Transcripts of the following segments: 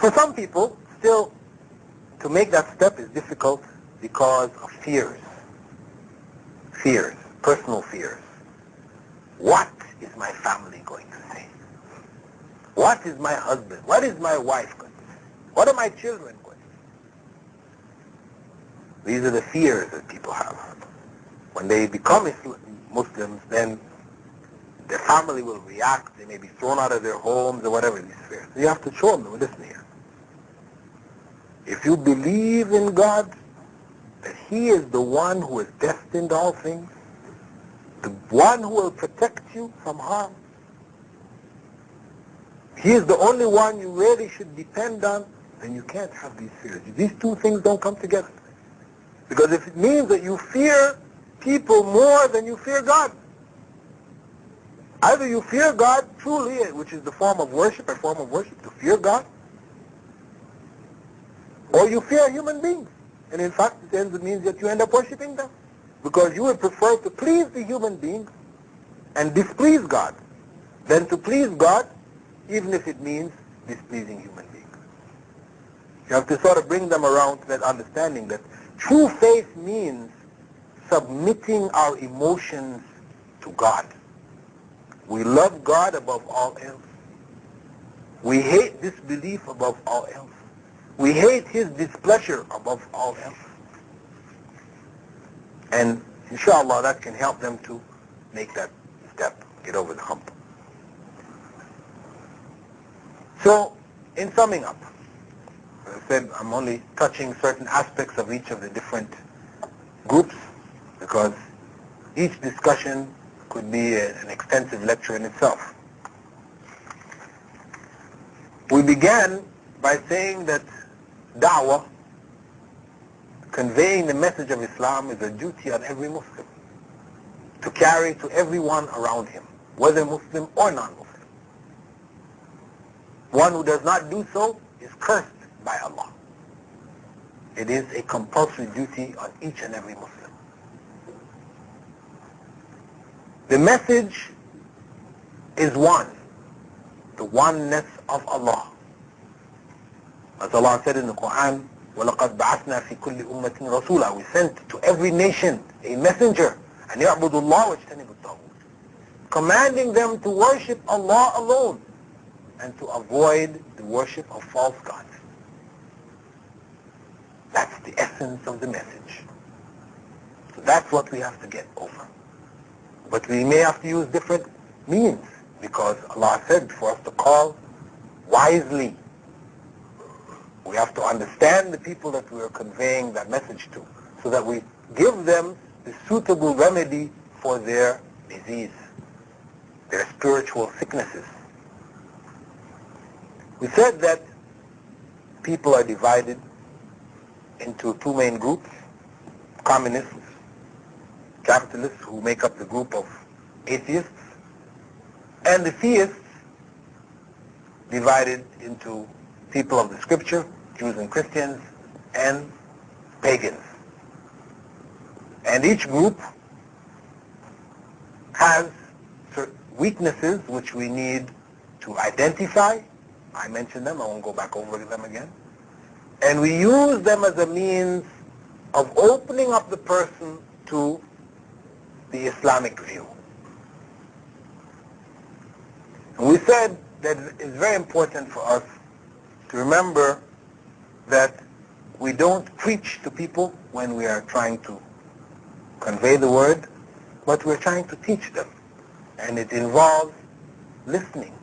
For some people, still, to make that step is difficult because of fears. Fears, personal fears. What is my family going to say? What is my husband? What is my wife going to say? What are my children going to say? These are the fears that people have. When they become Muslims, then their family will react. They may be thrown out of their homes or whatever these fears. So you have to show them, listen here. If you believe in God, that He is the one who has destined all things, the one who will protect you from harm, He is the only one you really should depend on, then you can't have these fears. These two things don't come together. Because if it means that you fear people more than you fear God, either you fear God truly, which is the form of worship, to fear God, or you fear human beings. And in fact, it means that you end up worshiping them. Because you would prefer to please the human beings and displease God than to please God, even if it means displeasing human beings. You have to sort of bring them around to that understanding that true faith means submitting our emotions to God. We love God above all else. We hate disbelief above all else. We hate His displeasure above all else. And inshallah, that can help them to make that step, get over the hump. So, in summing up, as I said, I'm only touching certain aspects of each of the different groups because each discussion could be an extensive lecture in itself. We began by saying that Dawah, conveying the message of Islam, is a duty on every Muslim to carry to everyone around him, whether Muslim or non-Muslim. One who does not do so is cursed by Allah. It is a compulsory duty on each and every Muslim. The message is one, the oneness of Allah. As Allah said in the Quran, وَلَقَدْ بَعَثْنَا فِي كُلِّ أُمَّةٍ رَسُولًا. We sent to every nation a messenger, and يَعْبُدُ اللَّهَ وَاجْتَنِبُ الطَّاغُوتِ, commanding them to worship Allah alone and to avoid the worship of false gods. That's the essence of the message. So that's what we have to get over. But we may have to use different means, because Allah said for us to call wisely. We have to understand the people that we are conveying that message to, so that we give them the suitable remedy for their disease, their spiritual sicknesses. We said that people are divided into two main groups: communists, capitalists, who make up the group of atheists, and the theists, divided into people of the scripture, Jews and Christians, and pagans. And each group has certain weaknesses which we need to identify. I mentioned them, I won't go back over them again. And we use them as a means of opening up the person to the Islamic view. And we said that it's very important for us to remember that we don't preach to people when we are trying to convey the word, but we're trying to teach them. And it involves listening.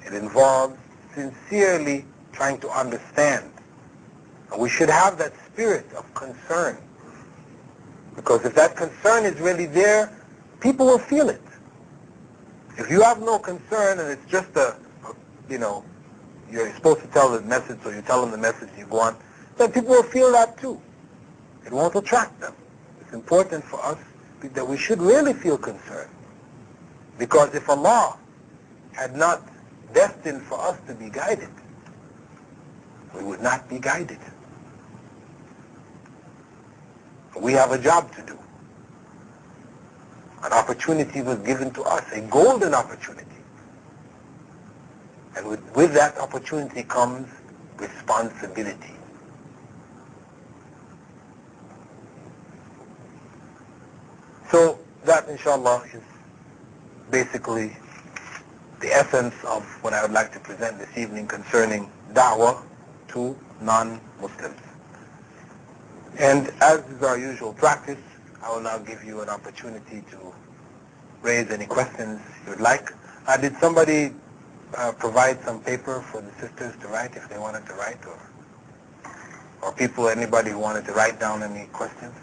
It involves sincerely trying to understand. And we should have that spirit of concern. Because if that concern is really there, people will feel it. If you have no concern and it's just you're supposed to tell the message, so you tell them the message, you go on, then people will feel that too. It won't attract them. It's important for us that we should really feel concerned. Because if Allah had not destined for us to be guided, we would not be guided. We have a job to do. An opportunity was given to us, a golden opportunity. And with that opportunity comes responsibility. So that, inshallah, is basically the essence of what I would like to present this evening concerning da'wah to non-Muslims. And as is our usual practice, I will now give you an opportunity to raise any questions you would like. Did somebody provide some paper for the sisters to write if they wanted to write, or people, anybody who wanted to write down any questions?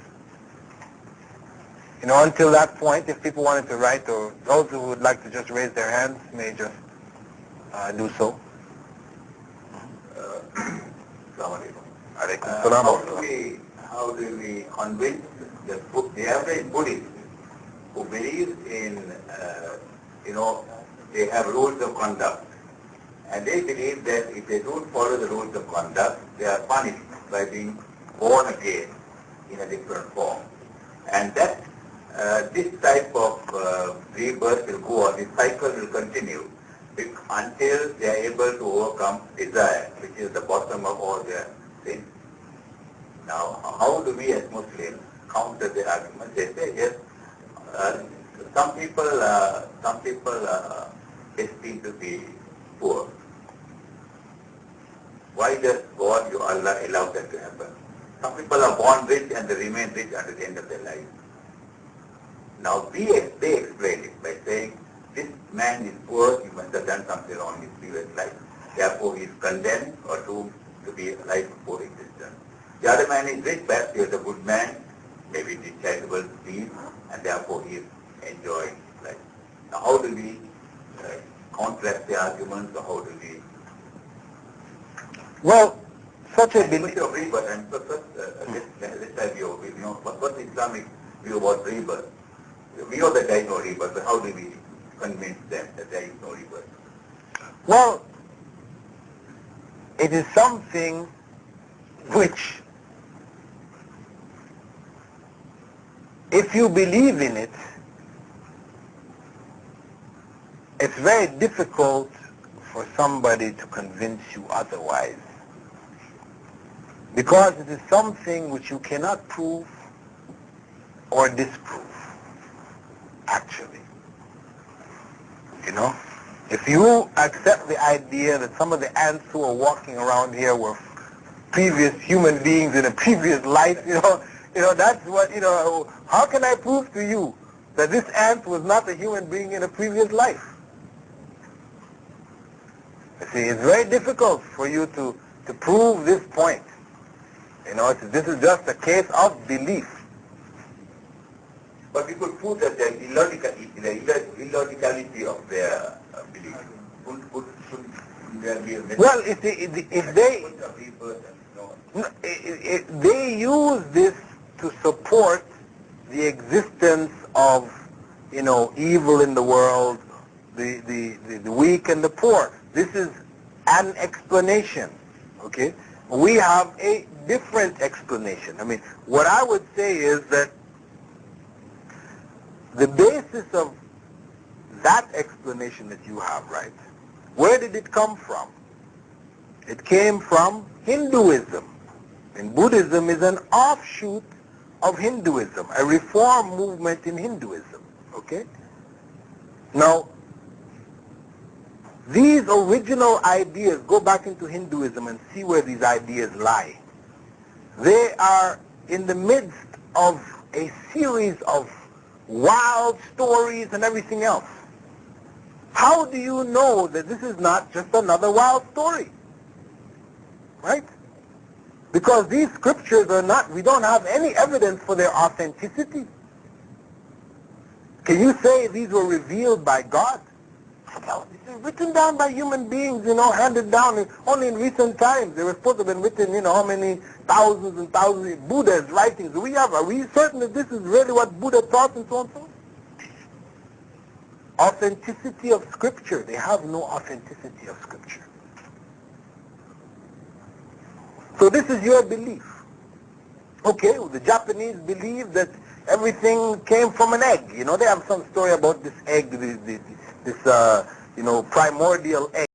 You know, until that point, if people wanted to write, or those who would like to just raise their hands may just do so. How do we convince the average Buddhist who believes in, they have rules of conduct, and they believe that if they don't follow the rules of conduct, they are punished by being born again in a different form. And that this type of rebirth will go on, this cycle will continue until they are able to overcome desire, which is the bottom of all their sins. Now, how do we as Muslims counter the argument? They say, yes, some people destined to be poor. Why does God, Allah, allow that to happen? Some people are born rich and they remain rich until the end of their life. Now, they explain it by saying, this man is poor, he must have done something wrong in his previous life. Therefore, he is condemned or doomed to be a life of poor existence. The other man is rich, perhaps he is a good man, maybe it is charitable deeds, and therefore he is enjoying his life. Now, how do we contrast the arguments, or how do we... Well, such a belief... Let's have your view. What's the Islamic view about rebirth? We know that there is no rebirth, but how do we convince them that there is no rebirth? Well, it is something which, if you believe in it, it's very difficult for somebody to convince you otherwise. Because it is something which you cannot prove or disprove, actually. You know? If you accept the idea that some of the ants who are walking around here were previous human beings in a previous life, that's what, how can I prove to you that this ant was not a human being in a previous life? You see, it's very difficult for you to prove this point. This is just a case of belief. But we could prove that the illogicality of their belief. Well, if they use this to support the existence of, evil in the world, the weak and the poor. This is an explanation, okay? We have a different explanation. I mean, what I would say is that the basis of that explanation that you have, right, where did it come from? It came from Hinduism. And Buddhism is an offshoot of Hinduism, a reform movement in Hinduism, okay? Now, these original ideas, go back into Hinduism and see where these ideas lie. They are in the midst of a series of wild stories and everything else. How do you know that this is not just another wild story? Right? Because these scriptures are not, we don't have any evidence for their authenticity. Can you say these were revealed by God? Well, this is written down by human beings, handed down only in recent times. They were supposed to have been written, how many thousands and thousands of Buddha's writings. Are we certain that this is really what Buddha taught and so on and so on? Authenticity of scripture. They have no authenticity of scripture. So this is your belief. Okay, well, the Japanese believe that everything came from an egg. They have some story about this egg, this primordial egg.